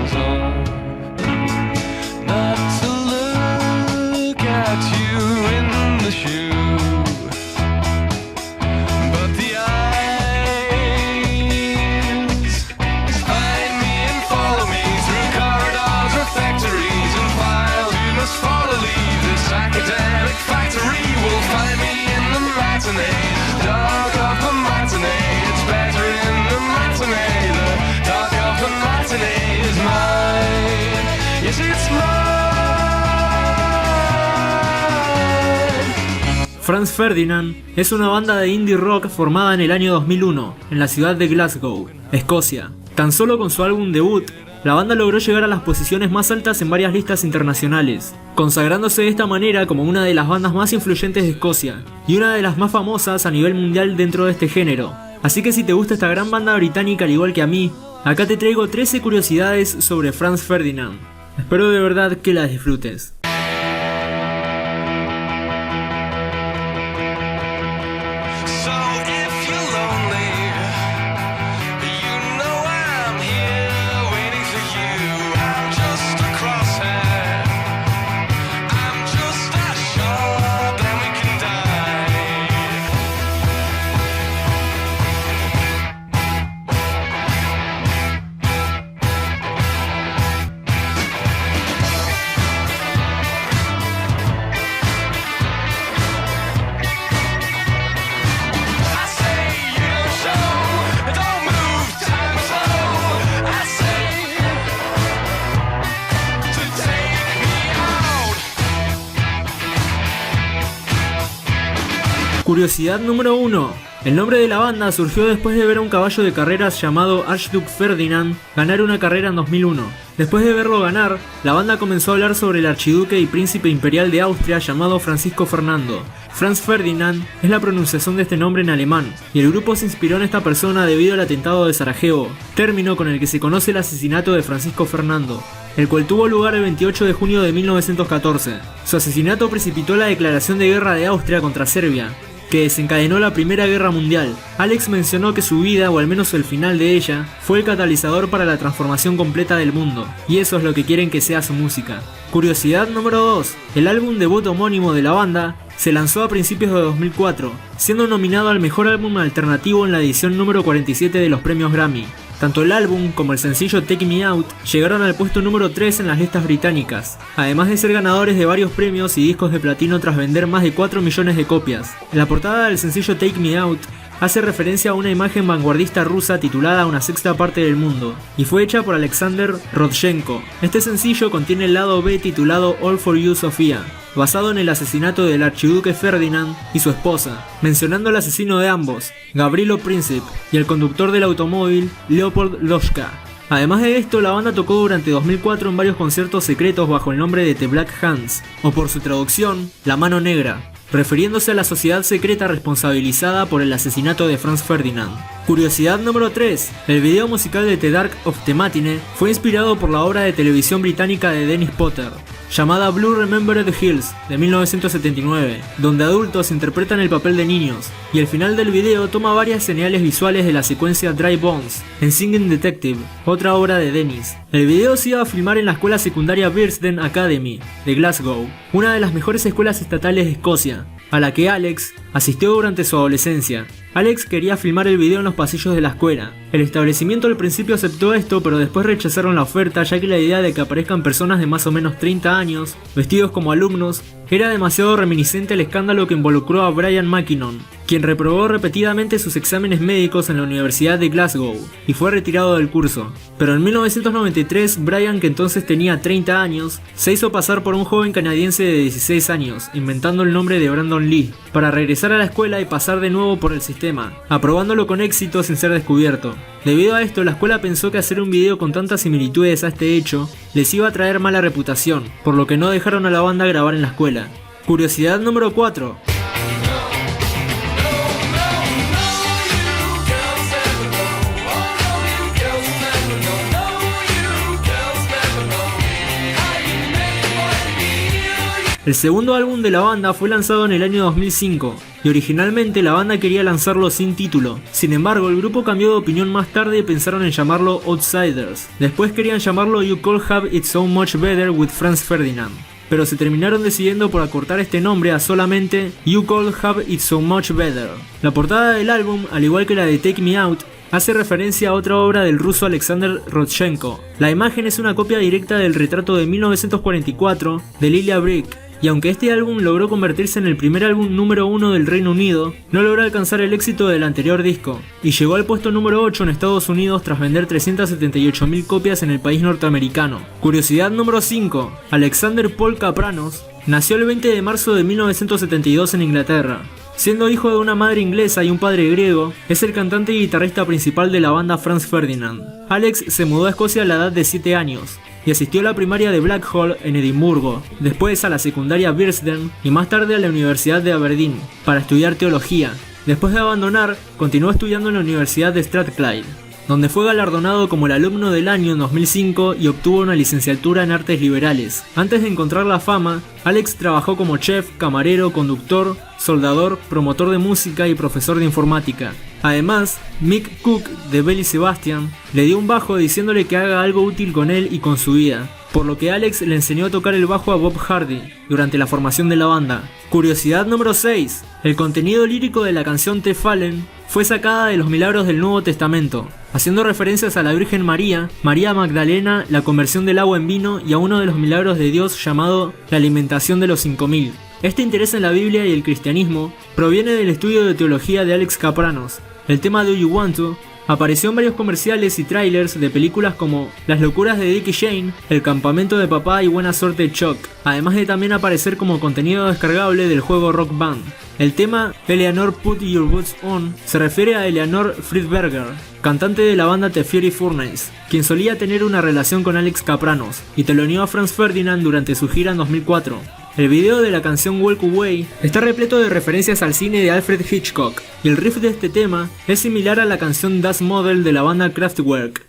hands on. Not to look at you in the shoe, but the eyes. Find me and follow me through corridors or factories and files. You must follow, leave this academic factory. Will find me in the matinee, dark of the matinee. It's better in the matinee. The dark of the matinee is mine. Yes, it's mine. Franz Ferdinand es una banda de indie rock formada en el año 2001 en la ciudad de Glasgow, Escocia. Tan solo con su álbum debut, la banda logró llegar a las posiciones más altas en varias listas internacionales, consagrándose de esta manera como una de las bandas más influyentes de Escocia y una de las más famosas a nivel mundial dentro de este género. Así que si te gusta esta gran banda británica al igual que a mí, acá te traigo 13 curiosidades sobre Franz Ferdinand. Espero de verdad que las disfrutes. So if you're lonely, you know I'm here waiting for you. I'm just a crosshair, I'm just a shot, then we can die. I say you don't show, don't move, time slow. I say to take me out. Curiosidad número 1. El nombre de la banda surgió después de ver a un caballo de carreras llamado Archduke Ferdinand ganar una carrera en 2001. Después de verlo ganar, la banda comenzó a hablar sobre el archiduque y príncipe imperial de Austria llamado Francisco Fernando. Franz Ferdinand es la pronunciación de este nombre en alemán, y el grupo se inspiró en esta persona debido al atentado de Sarajevo, término con el que se conoce el asesinato de Francisco Fernando, el cual tuvo lugar el 28 de junio de 1914. Su asesinato precipitó la declaración de guerra de Austria contra Serbia, que desencadenó la Primera Guerra Mundial. Alex mencionó que su vida, o al menos el final de ella, fue el catalizador para la transformación completa del mundo, y eso es lo que quieren que sea su música. Curiosidad número 2. El álbum debut homónimo de la banda se lanzó a principios de 2004, siendo nominado al mejor álbum alternativo en la edición número 47 de los premios Grammy. Tanto el álbum como el sencillo Take Me Out llegaron al puesto número 3 en las listas británicas, además de ser ganadores de varios premios y discos de platino tras vender más de 4 millones de copias. La portada del sencillo Take Me Out hace referencia a una imagen vanguardista rusa titulada Una sexta parte del mundo, y fue hecha por Alexander Rodchenko. Este sencillo contiene el lado B titulado All for You Sofía, basado en el asesinato del archiduque Ferdinand y su esposa, mencionando al asesino de ambos, Gavrilo Princip, y el conductor del automóvil, Leopold Loschka. Además de esto, la banda tocó durante 2004 en varios conciertos secretos bajo el nombre de The Black Hands, o por su traducción, La Mano Negra, refiriéndose a la sociedad secreta responsabilizada por el asesinato de Franz Ferdinand. Curiosidad número 3. El video musical de The Dark of the Matinee fue inspirado por la obra de televisión británica de Dennis Potter, llamada Blue Remembered Hills, de 1979, donde adultos interpretan el papel de niños, y el final del video toma varias señales visuales de la secuencia Dry Bones, en Singing Detective, otra obra de Dennis. El video se iba a filmar en la escuela secundaria Bearsden Academy, de Glasgow, una de las mejores escuelas estatales de Escocia, a la que Alex asistió durante su adolescencia. Alex quería filmar el video en los pasillos de la escuela. El establecimiento al principio aceptó esto, pero después rechazaron la oferta, ya que la idea de que aparezcan personas de más o menos 30 años, vestidos como alumnos, era demasiado reminiscente al escándalo que involucró a Brian McKinnon, quien reprobó repetidamente sus exámenes médicos en la Universidad de Glasgow y fue retirado del curso. Pero en 1993, Brian, que entonces tenía 30 años, se hizo pasar por un joven canadiense de 16 años, inventando el nombre de Brandon Lee, para regresar a la escuela y pasar de nuevo por el sistema, aprobándolo con éxito sin ser descubierto. Debido a esto, la escuela pensó que hacer un video con tantas similitudes a este hecho les iba a traer mala reputación, por lo que no dejaron a la banda grabar en la escuela. Curiosidad número 4. El segundo álbum de la banda fue lanzado en el año 2005, y originalmente la banda quería lanzarlo sin título. Sin embargo, el grupo cambió de opinión más tarde y pensaron en llamarlo Outsiders. Después querían llamarlo You Could Have It So Much Better with Franz Ferdinand, pero se terminaron decidiendo por acortar este nombre a solamente You Could Have It So Much Better. La portada del álbum, al igual que la de Take Me Out, hace referencia a otra obra del ruso Alexander Rodchenko. La imagen es una copia directa del retrato de 1944 de Lilia Brick, y aunque este álbum logró convertirse en el primer álbum número 1 del Reino Unido, no logró alcanzar el éxito del anterior disco, y llegó al puesto número 8 en Estados Unidos tras vender 378.000 copias en el país norteamericano. Curiosidad número 5. Alexander Paul Kapranos nació el 20 de marzo de 1972 en Inglaterra. Siendo hijo de una madre inglesa y un padre griego, es el cantante y guitarrista principal de la banda Franz Ferdinand. Alex se mudó a Escocia a la edad de 7 años y asistió a la primaria de Blackhall en Edimburgo, después a la secundaria Bearsden y más tarde a la Universidad de Aberdeen para estudiar teología. Después de abandonar, continuó estudiando en la Universidad de Strathclyde, donde fue galardonado como el alumno del año en 2005 y obtuvo una licenciatura en artes liberales. Antes de encontrar la fama, Alex trabajó como chef, camarero, conductor, soldador, promotor de música y profesor de informática. Además, Mick Cook de Belle y Sebastian le dio un bajo diciéndole que haga algo útil con él y con su vida, por lo que Alex le enseñó a tocar el bajo a Bob Hardy durante la formación de la banda. Curiosidad número 6. El contenido lírico de la canción The Fallen fue sacada de los milagros del Nuevo Testamento, haciendo referencias a la Virgen María, María Magdalena, la conversión del agua en vino y a uno de los milagros de Dios llamado la alimentación de los 5000. Este interés en la Biblia y el cristianismo proviene del estudio de teología de Alex Kapranos. El tema Do You Want To apareció en varios comerciales y trailers de películas como Las locuras de Dick y Jane, El campamento de papá y Buena suerte Chuck, además de también aparecer como contenido descargable del juego Rock Band. El tema Eleanor Put Your Boots On se refiere a Eleanor Friedberger, cantante de la banda The Fury Furnace, quien solía tener una relación con Alex Kapranos y teloneó a Franz Ferdinand durante su gira en 2004. El video de la canción Walk Away está repleto de referencias al cine de Alfred Hitchcock, y el riff de este tema es similar a la canción Das Model de la banda Kraftwerk.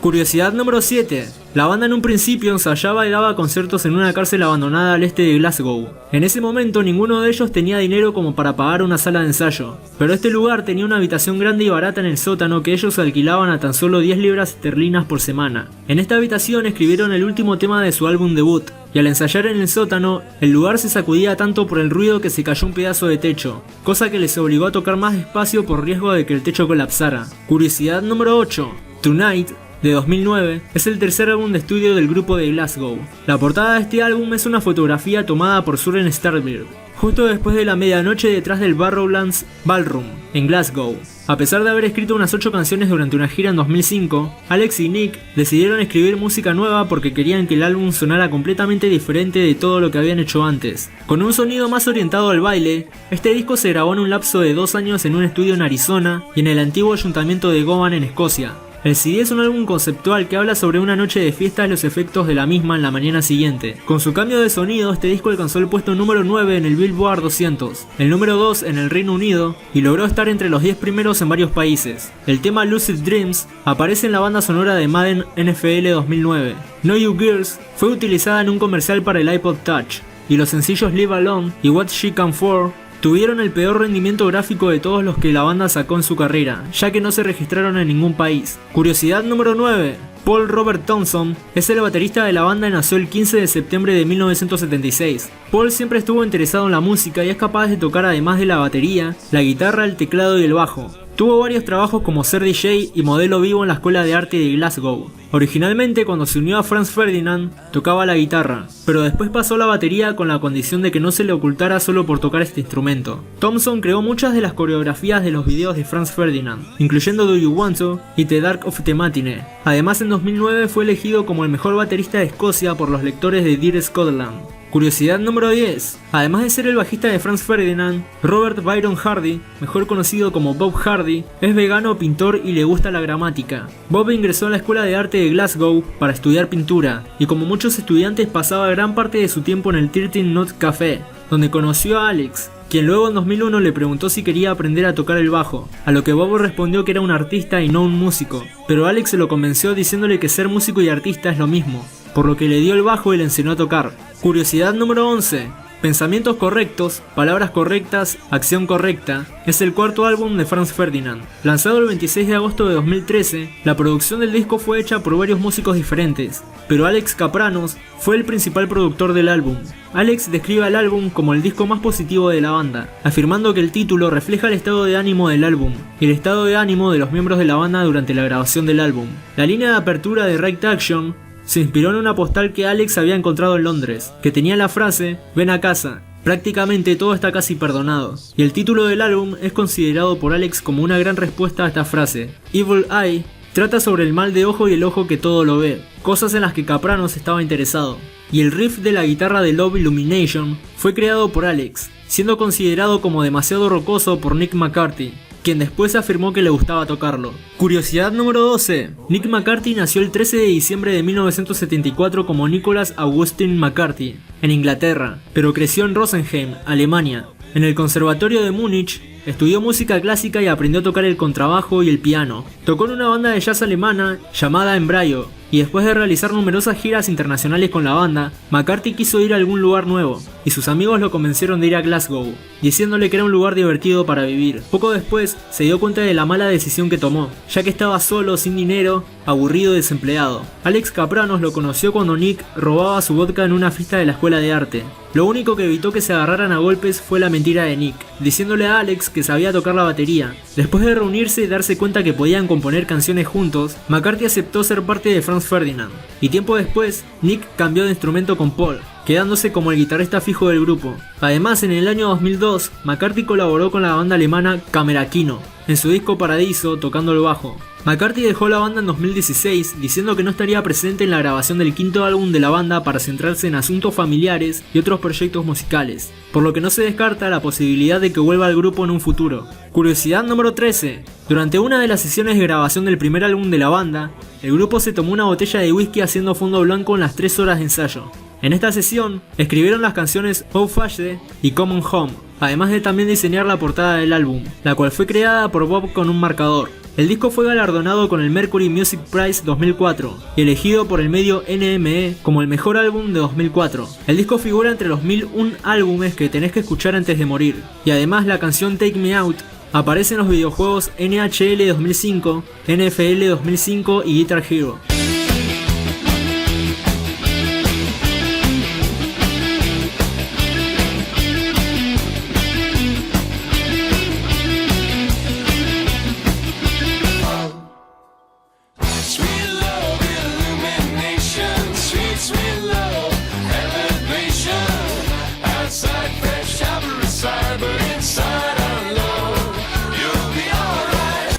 Curiosidad número 7. La banda en un principio ensayaba y daba conciertos en una cárcel abandonada al este de Glasgow. En ese momento ninguno de ellos tenía dinero como para pagar una sala de ensayo, pero este lugar tenía una habitación grande y barata en el sótano que ellos alquilaban a tan solo 10 libras esterlinas por semana. En esta habitación escribieron el último tema de su álbum debut, y al ensayar en el sótano, el lugar se sacudía tanto por el ruido que se cayó un pedazo de techo, cosa que les obligó a tocar más despacio por riesgo de que el techo colapsara. Curiosidad número 8. Tonight, de 2009, es el tercer álbum de estudio del grupo de Glasgow. La portada de este álbum es una fotografía tomada por Søren Starbird, justo después de la medianoche detrás del Barrowlands Ballroom, en Glasgow. A pesar de haber escrito unas 8 canciones durante una gira en 2005, Alex y Nick decidieron escribir música nueva porque querían que el álbum sonara completamente diferente de todo lo que habían hecho antes. Con un sonido más orientado al baile, este disco se grabó en un lapso de 2 años en un estudio en Arizona y en el antiguo ayuntamiento de Govan en Escocia. El CD es un álbum conceptual que habla sobre una noche de fiesta y los efectos de la misma en la mañana siguiente. Con su cambio de sonido, este disco alcanzó el puesto número 9 en el Billboard 200, el número 2 en el Reino Unido y logró estar entre los 10 primeros en varios países. El tema Lucid Dreams aparece en la banda sonora de Madden NFL 2009. Know You Girls fue utilizada en un comercial para el iPod Touch, y los sencillos Live Alone y What She Come For tuvieron el peor rendimiento gráfico de todos los que la banda sacó en su carrera, ya que no se registraron en ningún país. Curiosidad número 9. Paul Robert Thompson es el baterista de la banda y nació el 15 de septiembre de 1976. Paul siempre estuvo interesado en la música y es capaz de tocar además de la batería, la guitarra, el teclado y el bajo. Tuvo varios trabajos como ser DJ y modelo vivo en la Escuela de Arte de Glasgow. Originalmente, cuando se unió a Franz Ferdinand, tocaba la guitarra, pero después pasó a la batería con la condición de que no se le ocultara solo por tocar este instrumento. Thompson creó muchas de las coreografías de los videos de Franz Ferdinand, incluyendo Do You Want To y The Dark of the Matinee. Además, en 2009 fue elegido como el mejor baterista de Escocia por los lectores de Dear Scotland. Curiosidad número 10. Además de ser el bajista de Franz Ferdinand, Robert Byron Hardy, mejor conocido como Bob Hardy, es vegano, pintor y le gusta la gramática. Bob ingresó a la Escuela de Arte de Glasgow para estudiar pintura, y como muchos estudiantes pasaba gran parte de su tiempo en el 13 Knot Café, donde conoció a Alex, quien luego en 2001 le preguntó si quería aprender a tocar el bajo, a lo que Bob respondió que era un artista y no un músico, pero Alex se lo convenció diciéndole que ser músico y artista es lo mismo, por lo que le dio el bajo y le enseñó a tocar. Curiosidad número 11. Pensamientos correctos, palabras correctas, acción correcta, es el cuarto álbum de Franz Ferdinand. Lanzado el 26 de agosto de 2013, la producción del disco fue hecha por varios músicos diferentes, pero Alex Kapranos fue el principal productor del álbum. Alex describe al álbum como el disco más positivo de la banda, afirmando que el título refleja el estado de ánimo del álbum y el estado de ánimo de los miembros de la banda durante la grabación del álbum. La línea de apertura de Right Action se inspiró en una postal que Alex había encontrado en Londres, que tenía la frase "Ven a casa, prácticamente todo está casi perdonado", y el título del álbum es considerado por Alex como una gran respuesta a esta frase. Evil Eye trata sobre el mal de ojo y el ojo que todo lo ve, cosas en las que Kapranos estaba interesado, y el riff de la guitarra de Love Illumination fue creado por Alex, siendo considerado como demasiado rocoso por Nick McCarthy, quien después afirmó que le gustaba tocarlo. Curiosidad número 12. Nick McCarthy nació el 13 de diciembre de 1974 como Nicholas Augustin McCarthy, en Inglaterra, pero creció en Rosenheim, Alemania. En el Conservatorio de Múnich estudió música clásica y aprendió a tocar el contrabajo y el piano. Tocó en una banda de jazz alemana llamada Embryo, y después de realizar numerosas giras internacionales con la banda, McCarthy quiso ir a algún lugar nuevo, y sus amigos lo convencieron de ir a Glasgow, diciéndole que era un lugar divertido para vivir. Poco después se dio cuenta de la mala decisión que tomó, ya que estaba solo, sin dinero, aburrido y desempleado. Alex Kapranos lo conoció cuando Nick robaba su vodka en una fiesta de la escuela de arte. Lo único que evitó que se agarraran a golpes fue la mentira de Nick, diciéndole a Alex que sabía tocar la batería. Después de reunirse y darse cuenta que podían componer canciones juntos, McCarthy aceptó ser parte de Franz Ferdinand, y tiempo después, Nick cambió de instrumento con Paul, quedándose como el guitarrista fijo del grupo. Además, en el año 2002, McCarthy colaboró con la banda alemana Camerakino en su disco Paradiso tocando el bajo. McCarthy dejó la banda en 2016 diciendo que no estaría presente en la grabación del quinto álbum de la banda para centrarse en asuntos familiares y otros proyectos musicales, por lo que no se descarta la posibilidad de que vuelva al grupo en un futuro. Curiosidad número 13. Durante una de las sesiones de grabación del primer álbum de la banda, el grupo se tomó una botella de whisky haciendo fondo blanco en las 3 horas de ensayo. En esta sesión, escribieron las canciones Oh Fashioned y Common Home, además de también diseñar la portada del álbum, la cual fue creada por Bob con un marcador. El disco fue galardonado con el Mercury Music Prize 2004 y elegido por el medio NME como el mejor álbum de 2004. El disco figura entre los 1001 álbumes que tenés que escuchar antes de morir, y además la canción Take Me Out aparece en los videojuegos NHL 2005, NFL 2005 y Guitar Hero.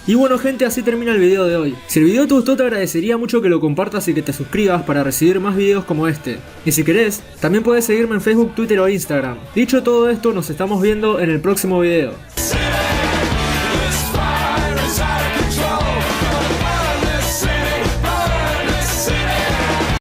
Y bueno gente, así termina el video de hoy. Si el video te gustó te agradecería mucho que lo compartas y que te suscribas para recibir más videos como este. Y si querés, también puedes seguirme en Facebook, Twitter o Instagram. Dicho todo esto, nos estamos viendo en el próximo video.